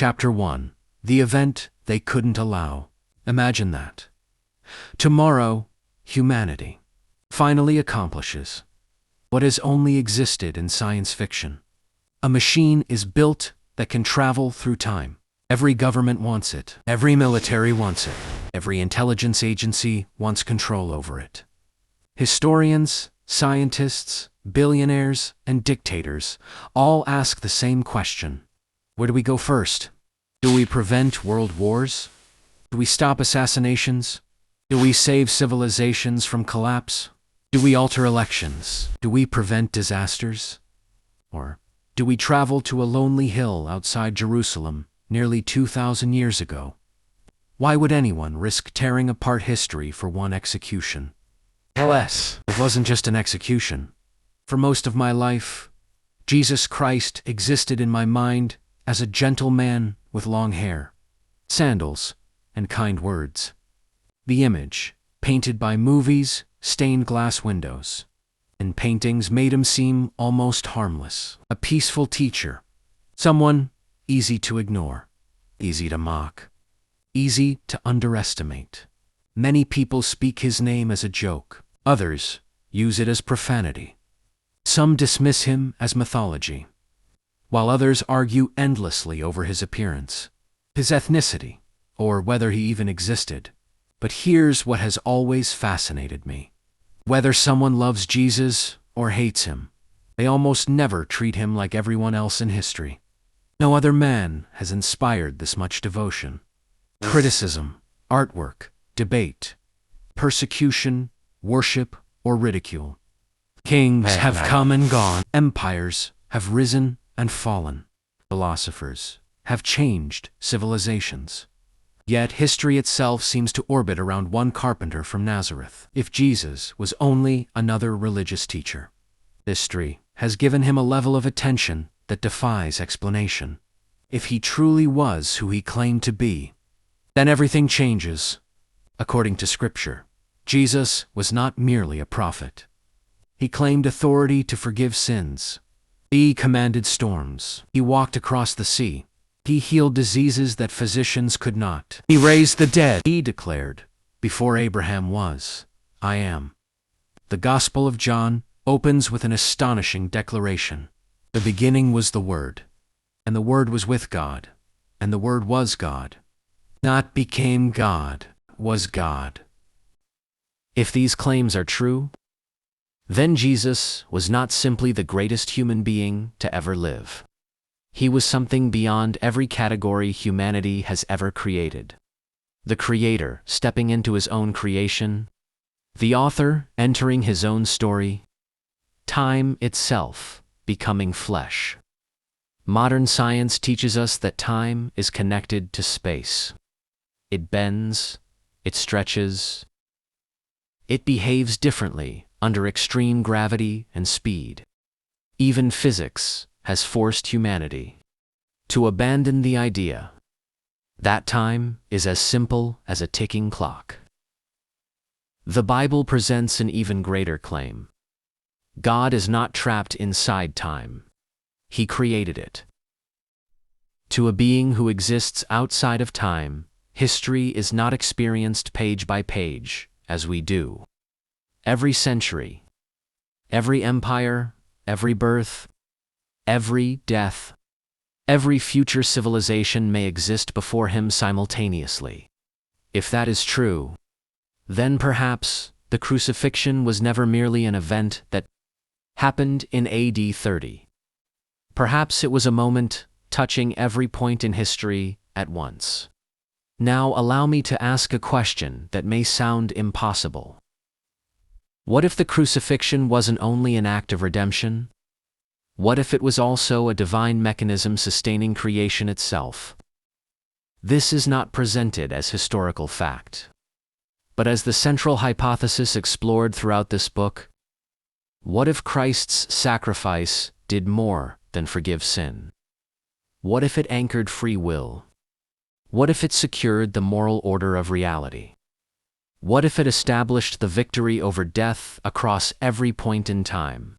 Chapter 1. The event they couldn't allow. Imagine that. Tomorrow, humanity finally accomplishes what has only existed in science fiction. A machine is built that can travel through time. Every government wants it. Every military wants it. Every intelligence agency wants control over it. Historians, scientists, billionaires, and dictators all ask the same question. Where do we go first? Do we prevent world wars? Do we stop assassinations? Do we save civilizations from collapse? Do we alter elections? Do we prevent disasters? Or do we travel to a lonely hill outside Jerusalem nearly 2,000 years ago? Why would anyone risk tearing apart history for one execution? Alas, it wasn't just an execution. For most of my life, Jesus Christ existed in my mind as a gentle man with long hair, sandals, and kind words. The image, painted by movies, stained glass windows, and paintings made him seem almost harmless. A peaceful teacher, someone easy to ignore, easy to mock, easy to underestimate. Many people speak his name as a joke. Others use it as profanity. Some dismiss him as mythology, while others argue endlessly over his appearance, his ethnicity, or whether he even existed. But here's what has always fascinated me. Whether someone loves Jesus or hates him, they almost never treat him like everyone else in history. No other man has inspired this much devotion. Criticism, artwork, debate, persecution, worship, or ridicule. Kings have come and gone. Empires have risen and fallen. Philosophers have changed civilizations. Yet history itself seems to orbit around one carpenter from Nazareth. If Jesus was only another religious teacher, history has given him a level of attention that defies explanation. If he truly was who he claimed to be, then everything changes. According to Scripture, Jesus was not merely a prophet. He claimed authority to forgive sins. He commanded storms. He walked across the sea. He healed diseases that physicians could not. He raised the dead. He declared, "Before Abraham was, I am." The Gospel of John opens with an astonishing declaration. The beginning was the Word, and the Word was with God, and the Word was God. Not became God, was God. If these claims are true, then Jesus was not simply the greatest human being to ever live. He was something beyond every category humanity has ever created. The Creator stepping into his own creation, the author entering his own story, time itself becoming flesh. Modern science teaches us that time is connected to space. It bends, it stretches, it behaves differently under extreme gravity and speed. Even physics has forced humanity to abandon the idea that time is as simple as a ticking clock. The Bible presents an even greater claim. God is not trapped inside time. He created it. To a being who exists outside of time, history is not experienced page by page, as we do. Every century, every empire, every birth, every death, every future civilization may exist before him simultaneously. If that is true, then perhaps the Crucifixion was never merely an event that happened in AD 30. Perhaps it was a moment touching every point in history at once. Now allow me to ask a question that may sound impossible. What if the Crucifixion wasn't only an act of redemption? What if it was also a divine mechanism sustaining creation itself? This is not presented as historical fact, but as the central hypothesis explored throughout this book. What if Christ's sacrifice did more than forgive sin? What if it anchored free will? What if it secured the moral order of reality? What if it established the victory over death across every point in time?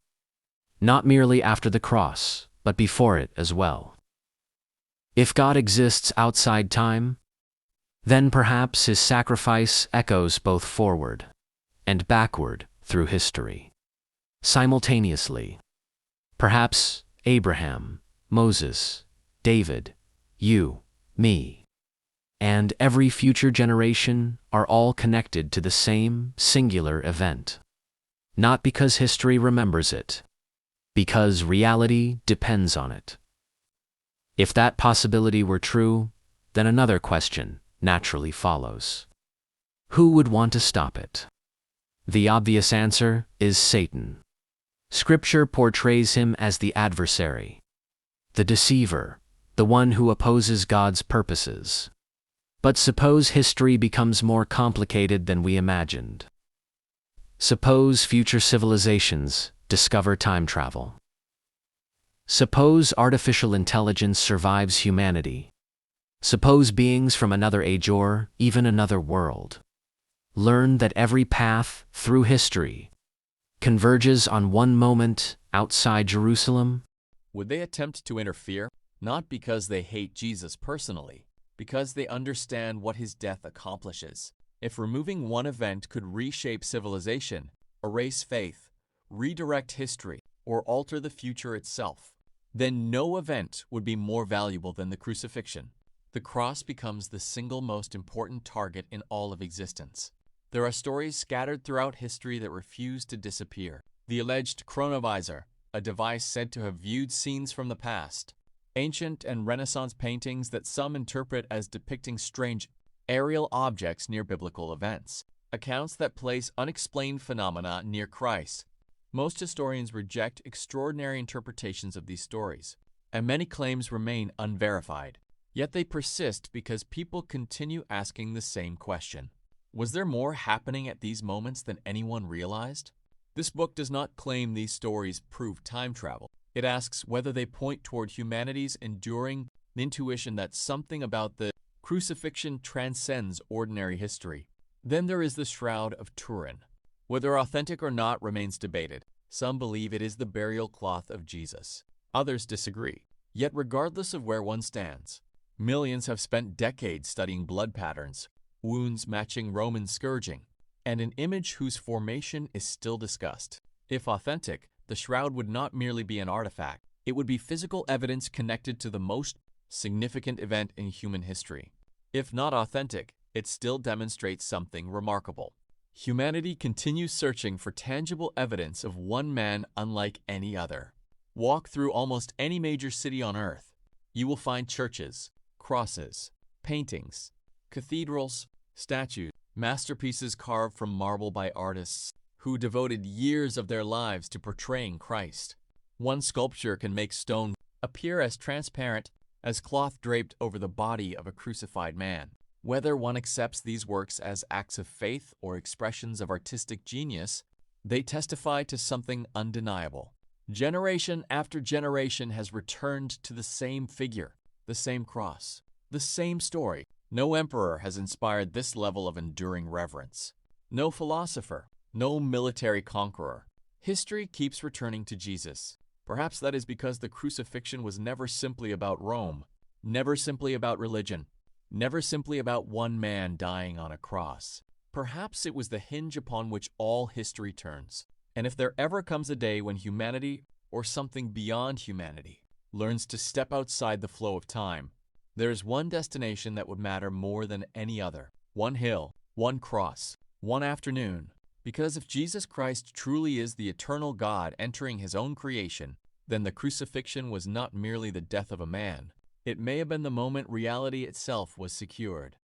Not merely after the cross, but before it as well. If God exists outside time, then perhaps his sacrifice echoes both forward and backward through history. Simultaneously, perhaps Abraham, Moses, David, you, me, and every future generation are all connected to the same singular event. Not because history remembers it, because reality depends on it. If that possibility were true, then another question naturally follows. Who would want to stop it? The obvious answer is Satan. Scripture portrays him as the adversary, the deceiver, the one who opposes God's purposes. But suppose history becomes more complicated than we imagined. Suppose future civilizations discover time travel. Suppose artificial intelligence survives humanity. Suppose beings from another age or even another world learn that every path through history converges on one moment outside Jerusalem. Would they attempt to interfere? Not because they hate Jesus personally, because they understand what his death accomplishes. If removing one event could reshape civilization, erase faith, redirect history, or alter the future itself, then no event would be more valuable than the crucifixion. The cross becomes the single most important target in all of existence. There are stories scattered throughout history that refuse to disappear. The alleged chronovisor, a device said to have viewed scenes from the past. Ancient and Renaissance paintings that some interpret as depicting strange aerial objects near biblical events. Accounts that place unexplained phenomena near Christ. Most historians reject extraordinary interpretations of these stories, and many claims remain unverified. Yet they persist because people continue asking the same question. Was there more happening at these moments than anyone realized? This book does not claim these stories prove time travel. It asks whether they point toward humanity's enduring intuition that something about the crucifixion transcends ordinary history. Then there is the Shroud of Turin. Whether authentic or not remains debated. Some believe it is the burial cloth of Jesus. Others disagree. Yet regardless of where one stands, millions have spent decades studying blood patterns, wounds matching Roman scourging, and an image whose formation is still discussed. If authentic, the shroud would not merely be an artifact. It would be physical evidence connected to the most significant event in human history. If not authentic, it still demonstrates something remarkable. Humanity continues searching for tangible evidence of one man unlike any other. Walk through almost any major city on earth. You will find churches, crosses, paintings, cathedrals, statues, masterpieces carved from marble by artists who devoted years of their lives to portraying Christ. One sculpture can make stone appear as transparent as cloth draped over the body of a crucified man. Whether one accepts these works as acts of faith or expressions of artistic genius, they testify to something undeniable. Generation after generation has returned to the same figure, the same cross, the same story. No emperor has inspired this level of enduring reverence. No philosopher, no military conqueror. History keeps returning to Jesus. Perhaps that is because the crucifixion was never simply about Rome, never simply about religion, never simply about one man dying on a cross. Perhaps it was the hinge upon which all history turns. And if there ever comes a day when humanity, or something beyond humanity, learns to step outside the flow of time, there is one destination that would matter more than any other. One hill, one cross, one afternoon. Because if Jesus Christ truly is the eternal God entering his own creation, then the crucifixion was not merely the death of a man. It may have been the moment reality itself was secured.